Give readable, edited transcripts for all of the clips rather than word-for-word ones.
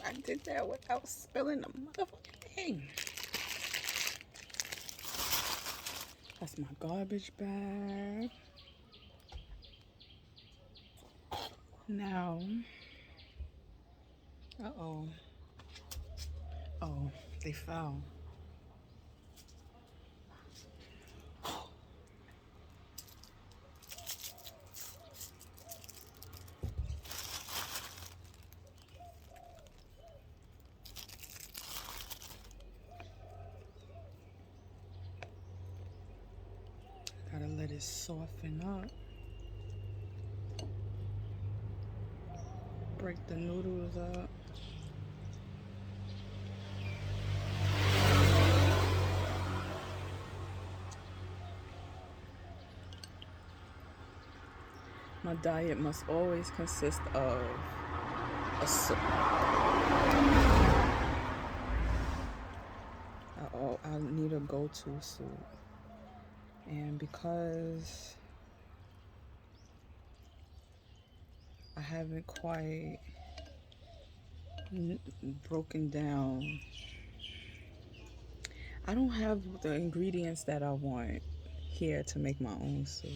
I did that without spilling the motherfucking thing. That's my garbage bag. Now, uh-oh. Oh, they fell. Gotta let it soften up. Break the noodles up. My diet must always consist of a soup. I need a go-to soup. And because I haven't quite broken down, I don't have the ingredients that I want here to make my own soup.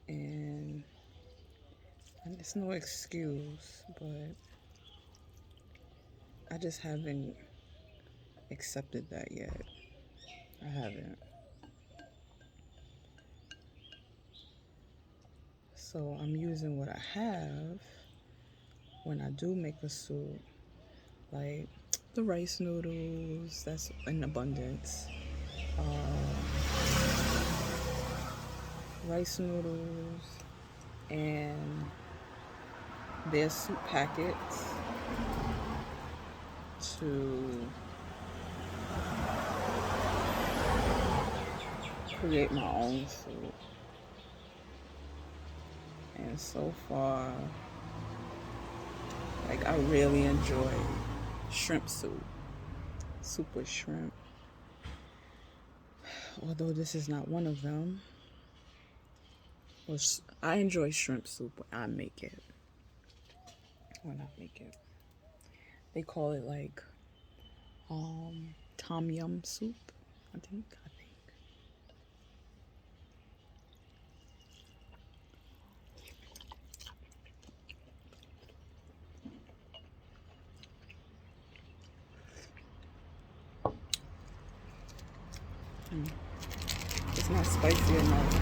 And it's no excuse, but I just haven't accepted that yet. I haven't. So I'm using what I have when I do make a soup, like the rice noodles, that's in abundance. Rice noodles and their soup packets to create my own soup. And so far, like, I really enjoy shrimp soup. Soup with shrimp. Although this is not one of them. I enjoy shrimp soup when I make it. They call it like tom yum soup, I think. It's not spicy enough.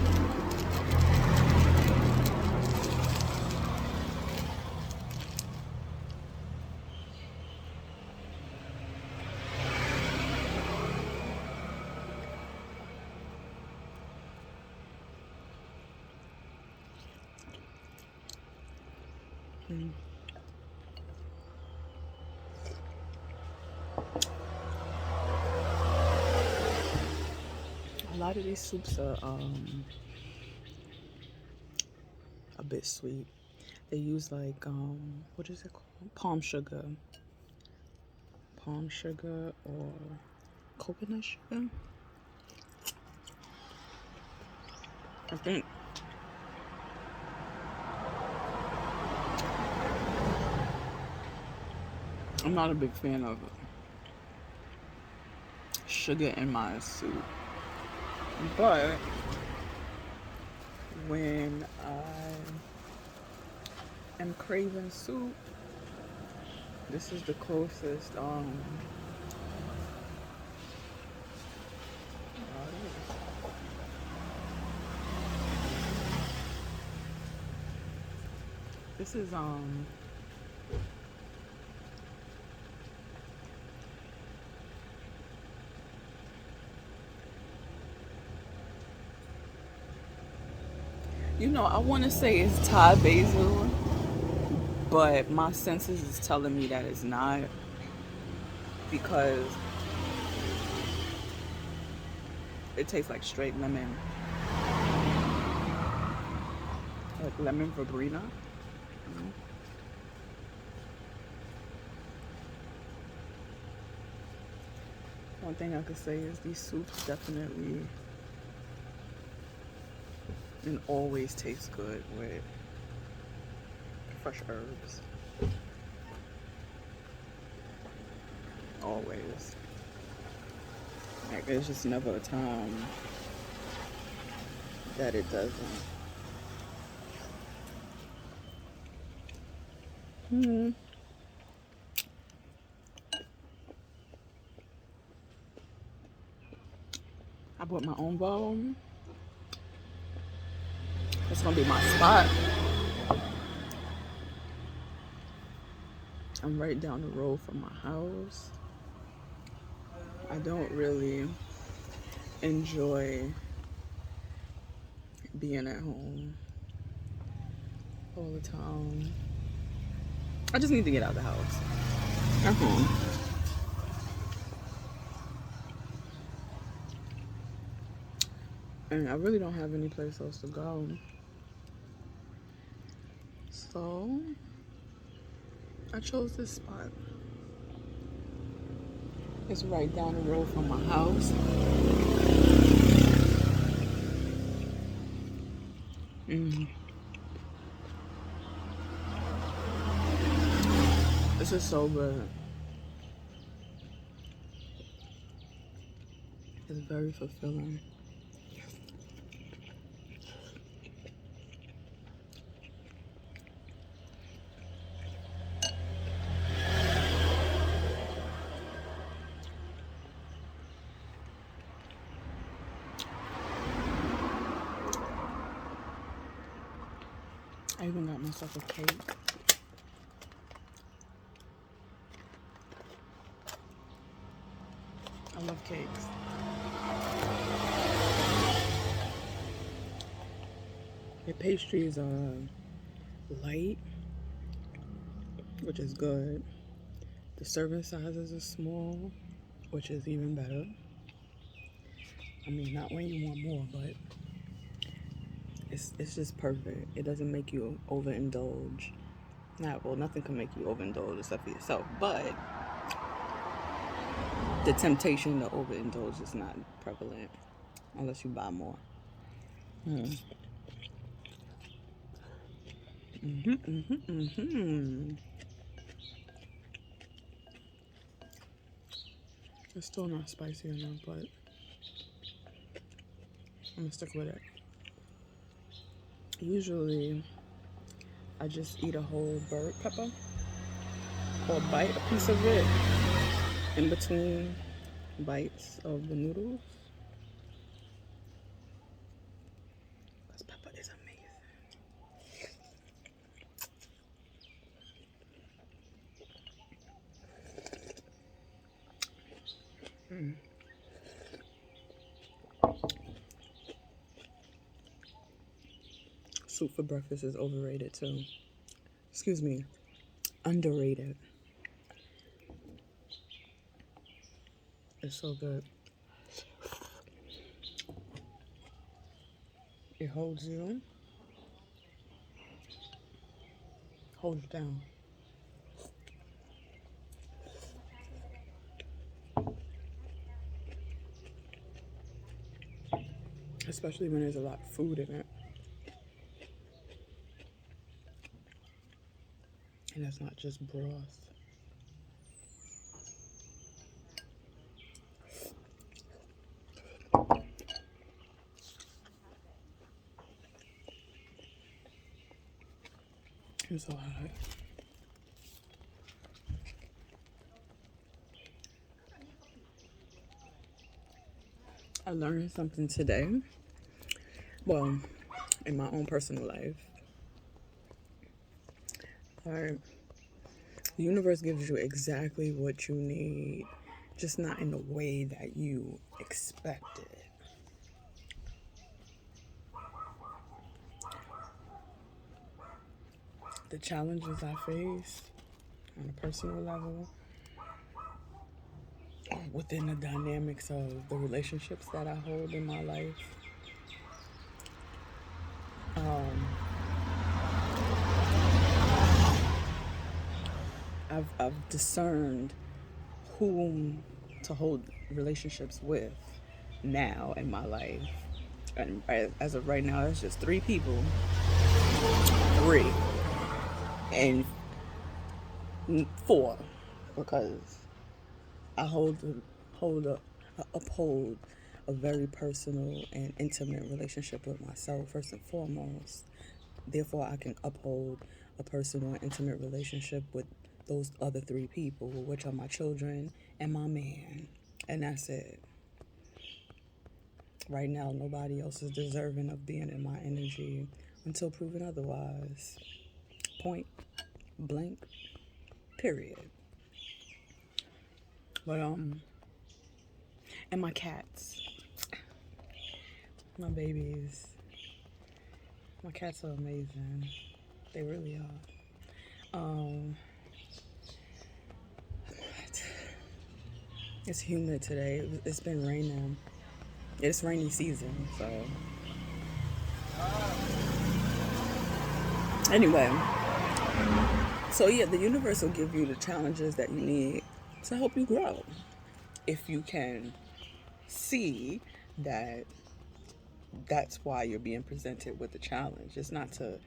A lot of these soups are a bit sweet. They use like what is it called? Palm sugar or coconut sugar, I think. I'm not a big fan of sugar in my soup, but when I am craving soup, this is the closest this is I want to say it's Thai basil, but my senses is telling me that it's not, because it tastes like straight lemon, like lemon Verbrina. One thing I could say is these soups definitely and always taste good with fresh herbs. always. Like, there's just never a time that it doesn't. I bought my own bowl. It's gonna be my spot. I'm right down the road from my house. I don't really enjoy being at home all the time. I just need to get out of the house. At home. And I really don't have any place else to go. So I chose this spot. It's right down the road from my house. This is so good. It's very fulfilling. I even got myself a cake. I love cakes. The pastries are light, which is good. The serving sizes are small, which is even better. I mean, not when you want more, but it's just perfect. It doesn't make you overindulge. Nothing can make you overindulge except for yourself, but the temptation to overindulge is not prevalent unless you buy more. It's still not spicy enough, but I'm gonna stick with it. Usually, I just eat a whole bird pepper or bite a piece of it in between bites of the noodles. This pepper is amazing. Soup for breakfast is overrated too. Excuse me, underrated. It's so good. It holds you down. Especially when there's a lot of food in it. And it's not just broth. It's so hot. I learned something today. Well, in my own personal life. Alright. The universe gives you exactly what you need, just not in the way that you expected. The challenges I face on a personal level, within the dynamics of the relationships that I hold in my life, I've discerned whom to hold relationships with now in my life. And as of right now, it's just 3 people. 3. And 4, because I uphold a very personal and intimate relationship with myself first and foremost. Therefore, I can uphold a personal and intimate relationship with those other three people, which are my children and my man. And that's it. Right now, nobody else is deserving of being in my energy until proven otherwise. Point blank, period. But, and my cats, my babies, my cats are amazing. They really are. It's humid today. It's been raining. It's rainy season, so. Anyway, so yeah, the universe will give you the challenges that you need to help you grow. If you can see that that's why you're being presented with the challenge. It's not to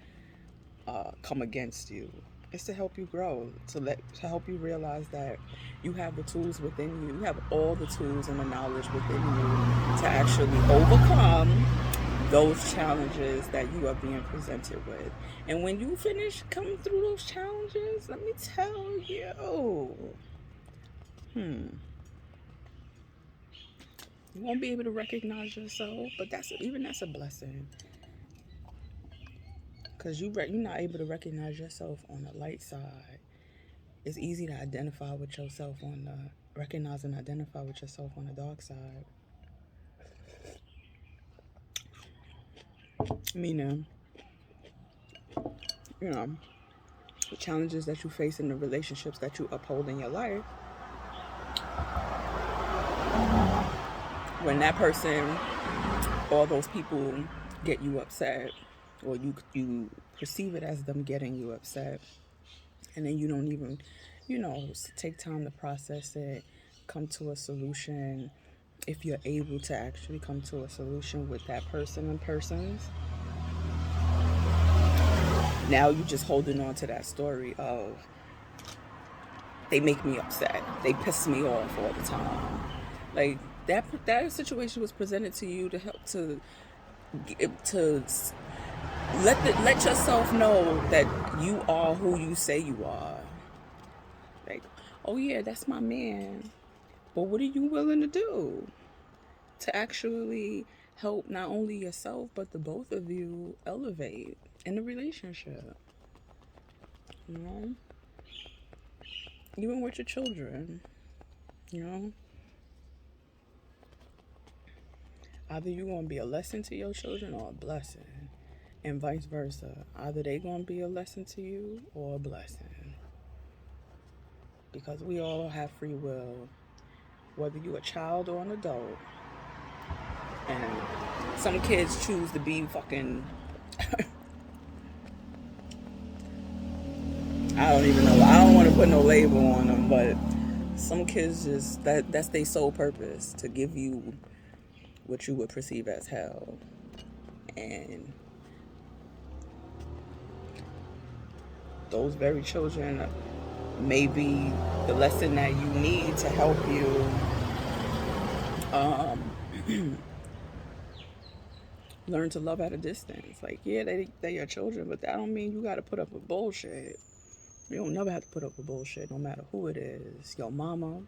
come against you. It's to help you grow, to help you realize that you have the tools within you. You have all the tools and the knowledge within you to actually overcome those challenges that you are being presented with. And when you finish coming through those challenges, let me tell you, you won't be able to recognize yourself, but that's a blessing. Because you're not able to recognize yourself on the light side. It's easy to identify with yourself recognize and identify with yourself on the dark side. Meaning, the challenges that you face in the relationships that you uphold in your life. When that person or those people get you upset, or you perceive it as them getting you upset, and then you don't even, take time to process it, come to a solution. If you're able to actually come to a solution with that person and persons, now you're just holding on to that story of they make me upset, they piss me off all the time. Like that situation was presented to you to help to let yourself know that you are who you say you are. Like, oh yeah, that's my man. But what are you willing to do to actually help not only yourself, but the both of you elevate in the relationship? Even with your children, either you're going to be a lesson to your children or a blessing, and vice versa. Either they going to be a lesson to you or a blessing. Because we all have free will, whether you're a child or an adult. And some kids choose to be fucking I don't even know. I don't want to put no label on them, but some kids just that's their sole purpose, to give you what you would perceive as hell. And those very children may be the lesson that you need to help you learn to love at a distance. Like, yeah, they your children, but that don't mean you got to put up with bullshit. You don't never have to put up with bullshit, no matter who it is. Your mama,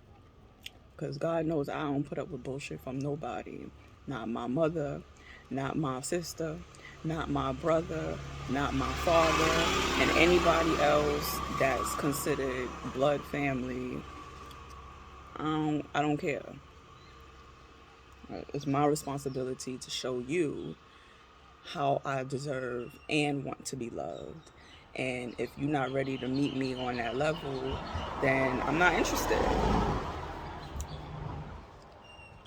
because God knows I don't put up with bullshit from nobody. Not my mother, not my sister, not my brother, not my father, and anybody else that's considered blood family. I don't care. It's my responsibility to show you how I deserve and want to be loved. And if you're not ready to meet me on that level, then I'm not interested.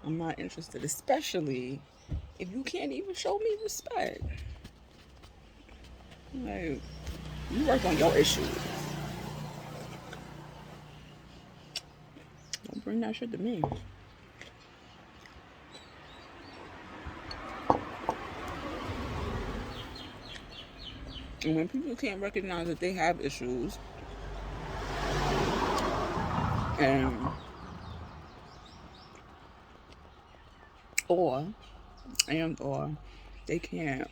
I'm not interested, especially if you can't even show me respect. Like, you work on your issues. Don't bring that shit to me. And when people can't recognize that they have issues and or or they can't,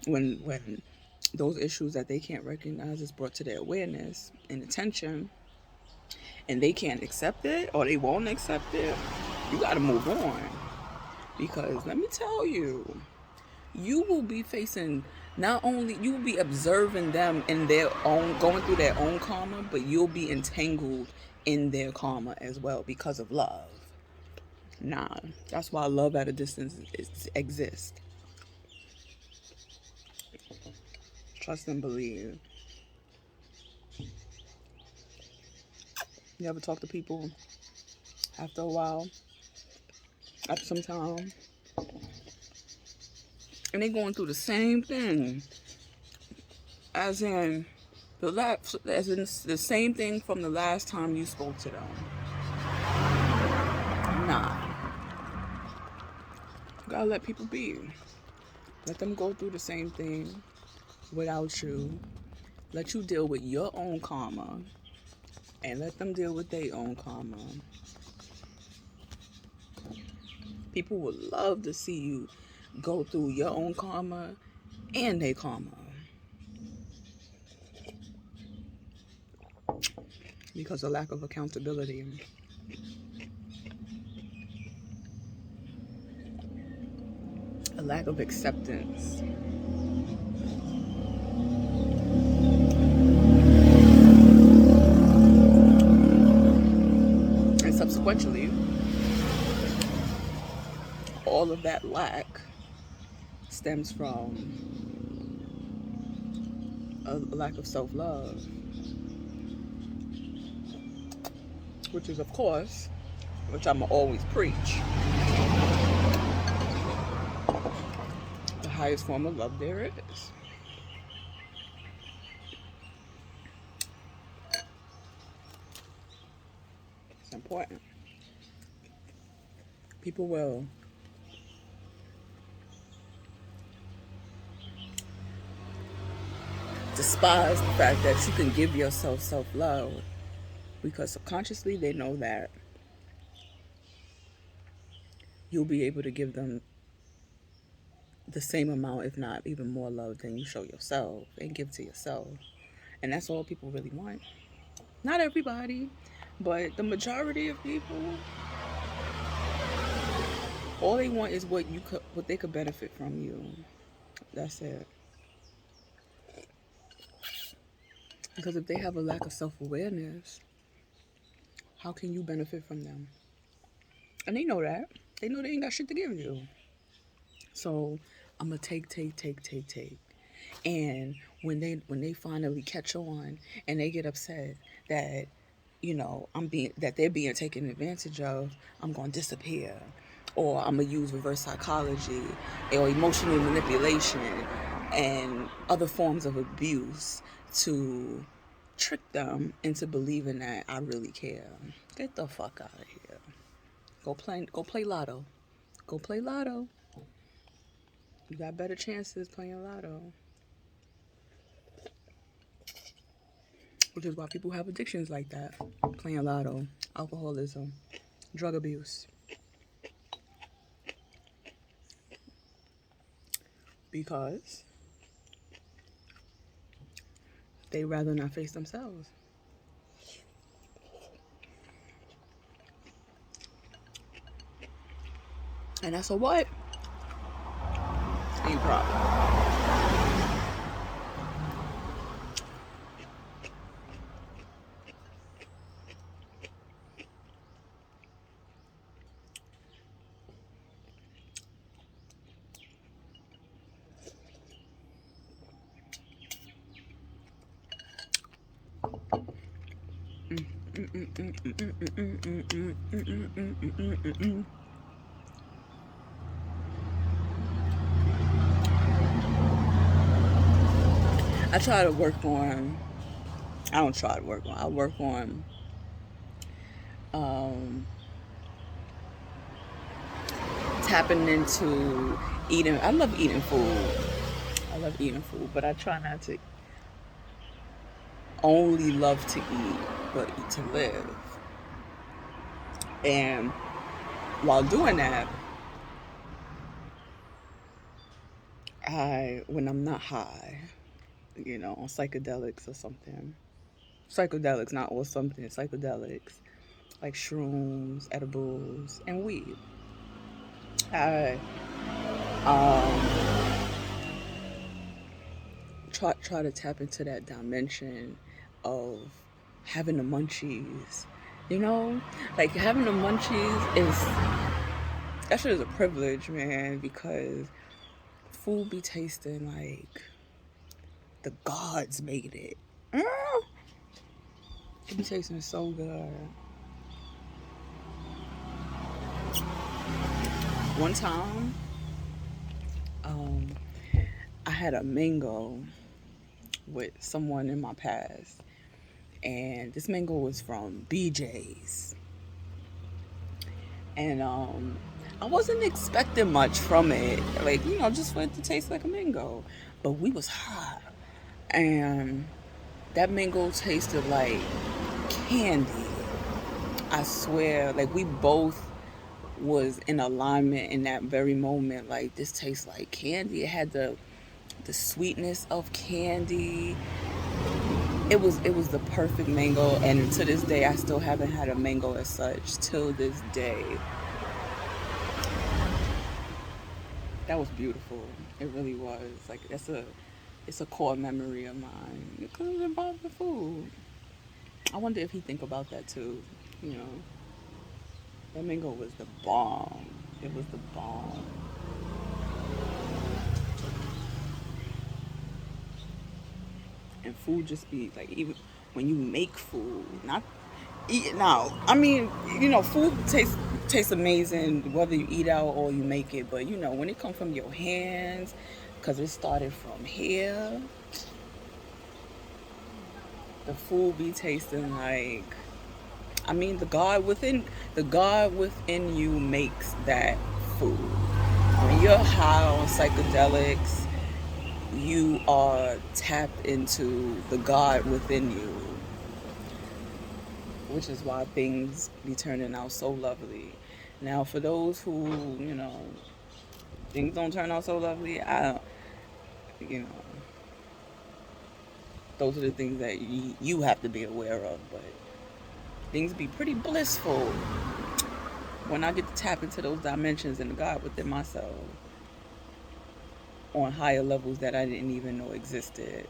when those issues that they can't recognize is brought to their awareness and attention, and they can't accept it or they won't accept it, you got to move on. Because let me tell you, you will be facing, not only you will be observing them in their own, going through their own karma, but you'll be entangled in their karma as well because of love. Nah, that's why love at a distance exists. Trust and believe. You ever talk to people after a while, after some time, and they going through the same thing, as in the same thing from the last time you spoke to them? Nah, you gotta let people be. Let them go through the same thing without you. Let you deal with your own karma, and let them deal with their own karma. People would love to see you go through your own karma and their karma. Because of lack of accountability. A lack of acceptance. And subsequently, all of that lack stems from a lack of self-love. Which is, of course, which I'm always preach, the highest form of love there is. It's important. People will despise the fact that you can give yourself self-love, because subconsciously they know that you'll be able to give them the same amount, if not even more love than you show yourself and give to yourself. And that's all people really want. Not everybody, but the majority of people, all they want is what they could benefit from you. That's it. Because if they have a lack of self-awareness, how can you benefit from them? And they know that. They know they ain't got shit to give you. So I'm gonna take. And when they finally catch on and they get upset that, that they're being taken advantage of, I'm gonna disappear. Or I'm gonna use reverse psychology or emotional manipulation and other forms of abuse to trick them into believing that I really care. Get the fuck out of here. Go play lotto. Go play lotto. You got better chances playing lotto. Which is why people have addictions like that. Playing lotto, alcoholism, drug abuse. Because they rather not face themselves. And that's a what? Ain't problem. I try to work on, I don't try to work on, I work on tapping into eating. I love eating food, but I try not to only love to eat, but eat to live. And while doing that, when I'm not high, on psychedelics or something. Psychedelics, not or something, psychedelics, like shrooms, edibles, and weed. I um, try to tap into that dimension of having the munchies. You know, like having the munchies is that shit is a privilege, man, because food be tasting like the gods made it. Mm. It be tasting so good. One time, um, I had a mango with someone in my past, and this mango was from BJ's, and I wasn't expecting much from it, like just for it to taste like a mango, but we was high, and that mango tasted like candy. I swear, like we both was in alignment in that very moment. Like this tastes like candy. It had the sweetness of candy. It was the perfect mango, and to this day I still haven't had a mango as such till this day. That was beautiful. It really was. Like it's a core memory of mine because it involved the food. I wonder if he think about that too. You know, that mango was the bomb. It was the bomb. And food just be like, even when you make food, not eat it now. I mean, food tastes amazing whether you eat out or you make it. But when it comes from your hands, because it started from here, the food be tasting like. I mean, the God within you makes that food. When you're high on psychedelics, you are tapped into the God within you, which is why things be turning out so lovely. Now, for those who, things don't turn out so lovely, you know, those are the things that you have to be aware of. But things be pretty blissful when I get to tap into those dimensions and the God within myself on higher levels that I didn't even know existed.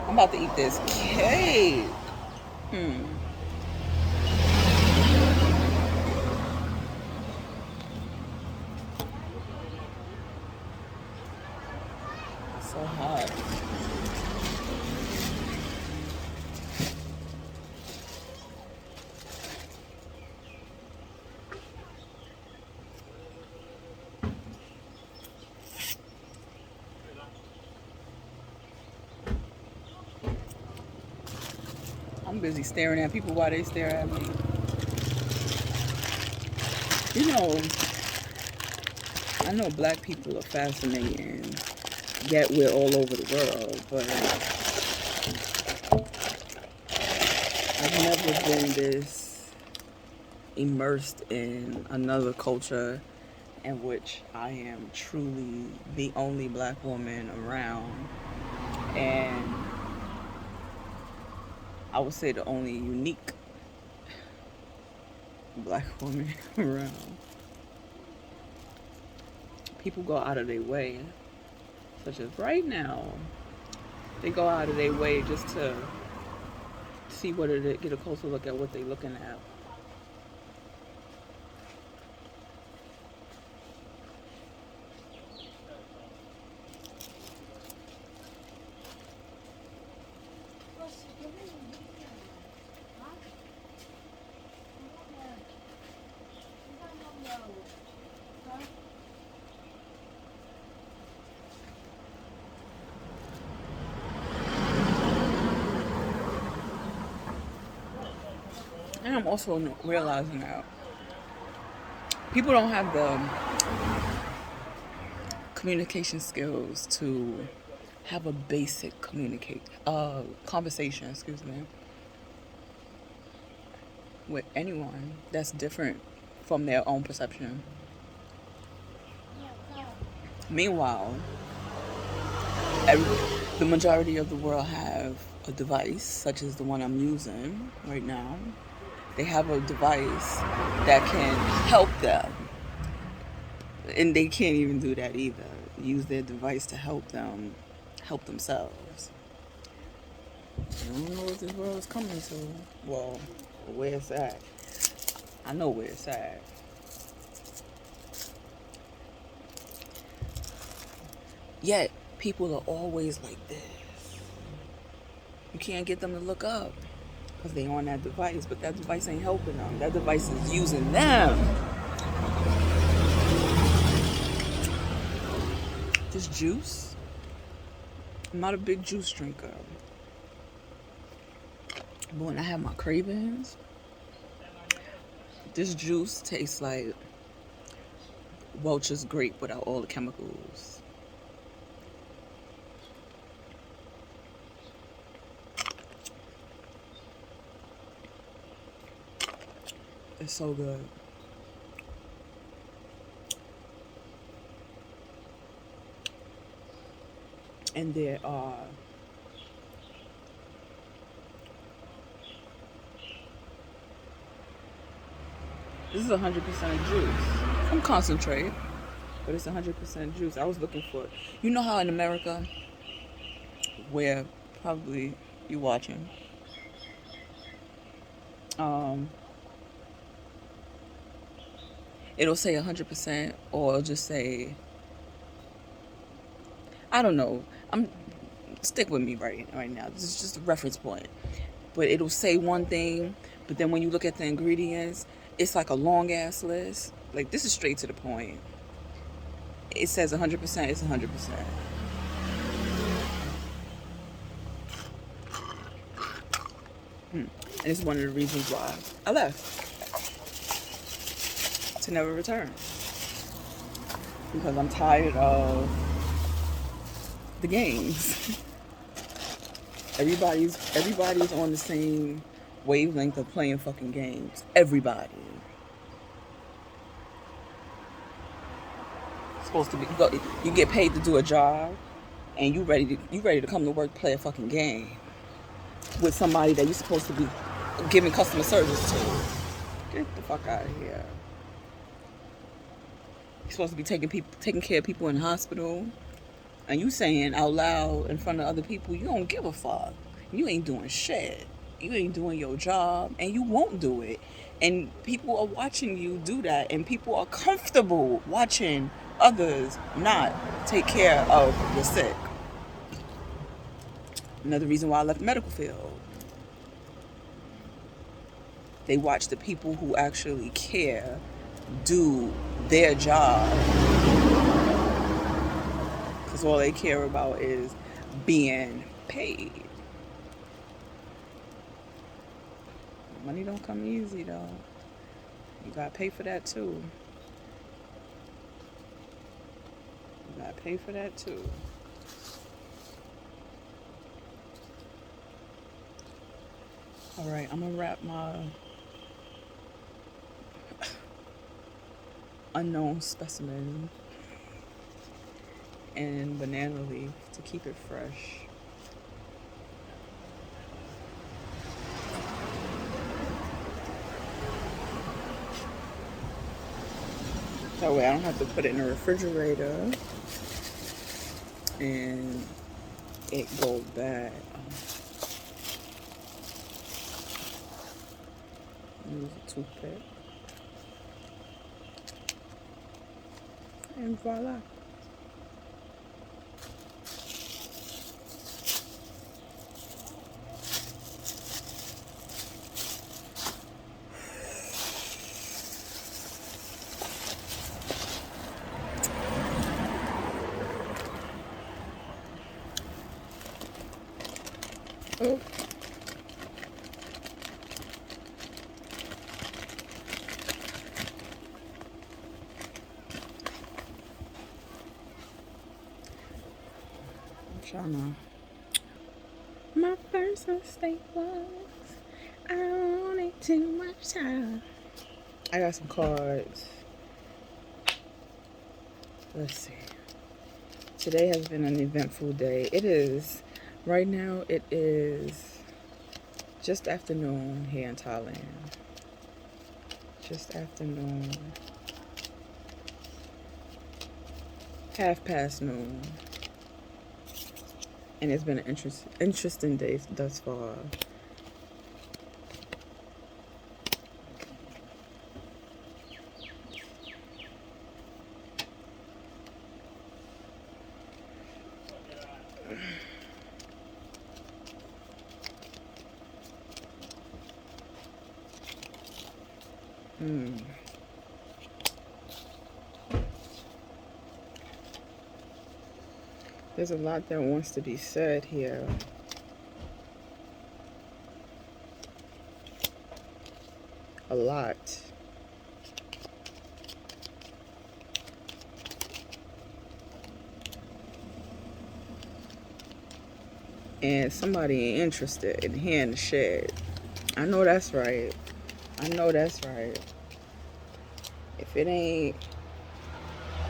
I'm about to eat this cake. Hmm. So hot. I'm busy staring at people while they stare at me. You know, I know black people are fascinating, yet we're all over the world, but I've never been this immersed in another culture in which I am truly the only black woman around, and I would say the only unique black woman around. People go out of their way, such as right now, they go out of their way just to see what it is, get a closer look at what they're looking at. And I'm also realizing that people don't have the communication skills to have a basic conversation, excuse me, with anyone that's different from their own perception. Meanwhile, the majority of the world have a device such as the one I'm using right now. They have a device that can help them, and they can't even do that either. Use their device to help them help themselves. I don't know what this world is coming to. Well, where it's at. I know where it's at. Yet, people are always like this. You can't get them to look up because they on that device, but that device ain't helping them. That device is using them. This juice, I'm not a big juice drinker. But when I have my cravings, this juice tastes like Welch's grape without all the chemicals. It's so good. And there are this is 100% juice. From concentrate, but it's 100% juice. I was looking for it. You know how in America, where probably you watching, it'll say 100% or it'll just say, I don't know. Stick with me right now. This is just a reference point. But it'll say one thing, but then when you look at the ingredients, it's like a long ass list. Like, this is straight to the point. It says 100%, it's 100%. And it's one of the reasons why I left. To never return. Because I'm tired of the games. Everybody's on the same wavelength of playing fucking games. Everybody. Supposed to be you get paid to do a job, and you ready to come to work, play a fucking game with somebody that you're supposed to be giving customer service to. Get the fuck out of here. You're supposed to be taking care of people in the hospital, and you saying out loud in front of other people you don't give a fuck. You ain't doing shit. You ain't doing your job, and you won't do it. And people are watching you do that, and people are comfortable watching others not take care of the sick. Another reason why I left the medical field. They watch the people who actually care do their job, because all they care about is being paid. Money don't come easy, though. You gotta pay for that too. All right, I'm gonna wrap my unknown specimen in banana leaf to keep it fresh. That way I don't have to put it in the refrigerator and it goes bad. Use a toothpick. And voila. Oh. Trying to. My first mistake was I wanted too much time. I got some cards. Let's see. Today has been an eventful day. It is. Right now, it is just afternoon here in Thailand. Just afternoon. noon. And it's been an interesting day thus far. There's a lot that wants to be said here. A lot. And somebody ain't interested in hearing the shit. I know that's right. I know that's right. If it ain't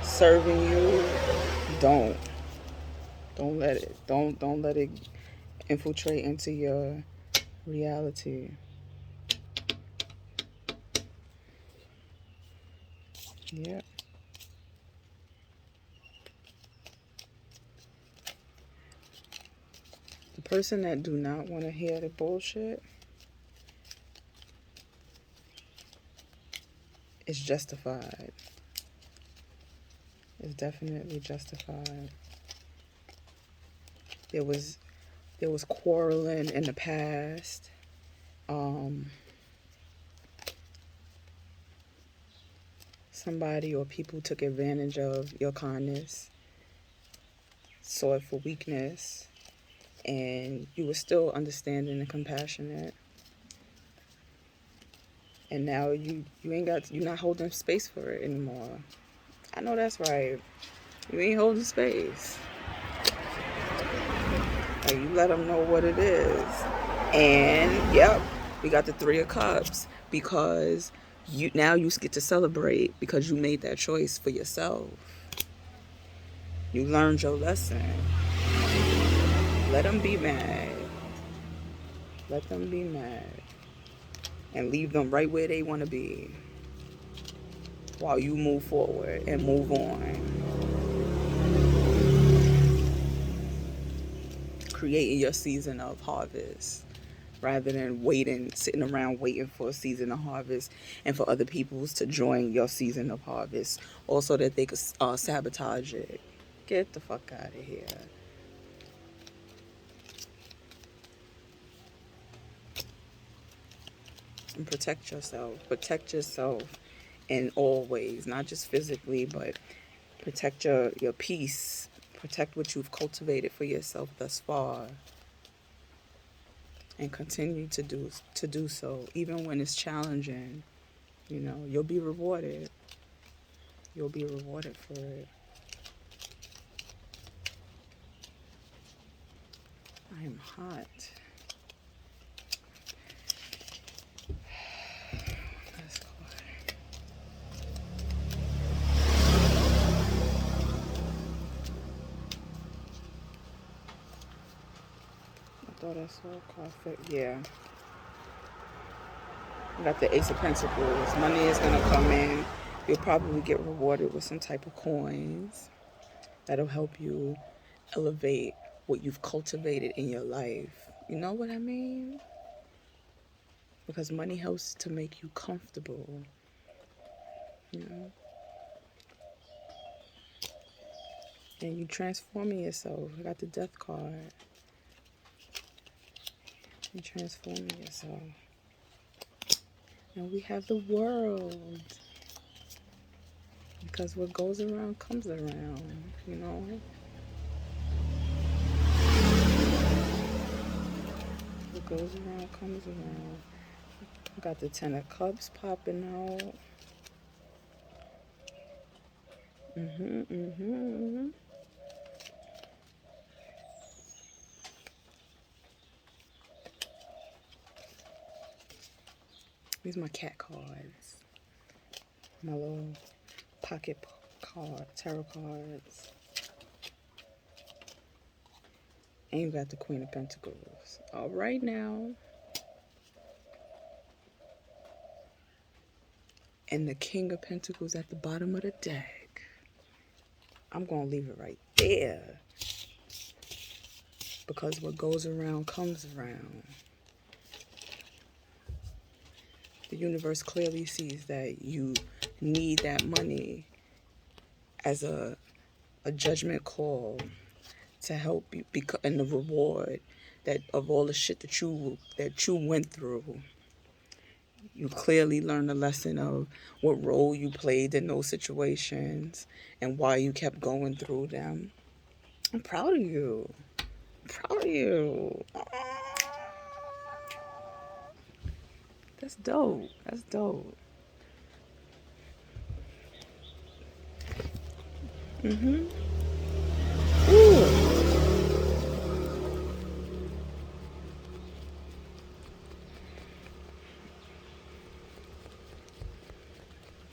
serving you, don't. Don't let it. Don't let it infiltrate into your reality. Yeah. The person that do not want to hear the bullshit is justified. It's definitely justified. There was quarreling in the past. Somebody or people took advantage of your kindness, saw it for weakness, and you were still understanding and compassionate. And now you're not holding space for it anymore. I know that's right. You ain't holding space. Like, you let them know what it is. And yep, we got the 3 of Cups because you get to celebrate because you made that choice for yourself. You learned your lesson. Let them be mad. Let them be mad. And leave them right where they want to be while you move forward and move on. Creating your season of harvest rather than sitting around waiting for a season of harvest and for other peoples to join your season of harvest also that they could sabotage it. Get the fuck out of here. And protect yourself. Protect yourself in all ways, not just physically, but protect your peace. Protect what you've cultivated for yourself thus far. And continue to do so, even when it's challenging. You know, you'll be rewarded. You'll be rewarded for it. I am hot. That's quiet. I thought I saw coffee. Yeah. I got the Ace of Pentacles. Money is going to come in. You'll probably get rewarded with some type of coins that'll help you elevate what you've cultivated in your life. You know what I mean? Because money helps to make you comfortable. You know? And you transforming yourself. I got the Death card. You're transforming yourself. And we have the World. Because what goes around comes around, you know? What goes around comes around. I got the 10 of Cups popping out. These are my cat cards. My little pocket card, tarot cards. And you got the Queen of Pentacles. All right now. And the King of Pentacles at the bottom of the deck. I'm going to leave it right there. Because what goes around comes around. The universe clearly sees that you need that money as a judgment call to help you, and the reward that of all the shit that you went through. You clearly learned a lesson of what role you played in those situations and why you kept going through them. I'm proud of you. I'm proud of you. That's dope. That's dope. Mm-hmm. Ooh.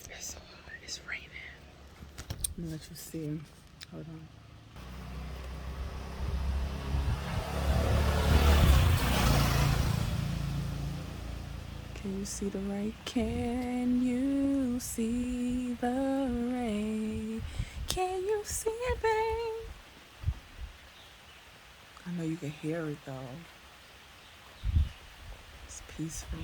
It's so hot. It's raining. I'm gonna let you see. Hold on. Can you see the rain? Can you see the rain? Can you see it, babe? I know you can hear it though. It's peaceful.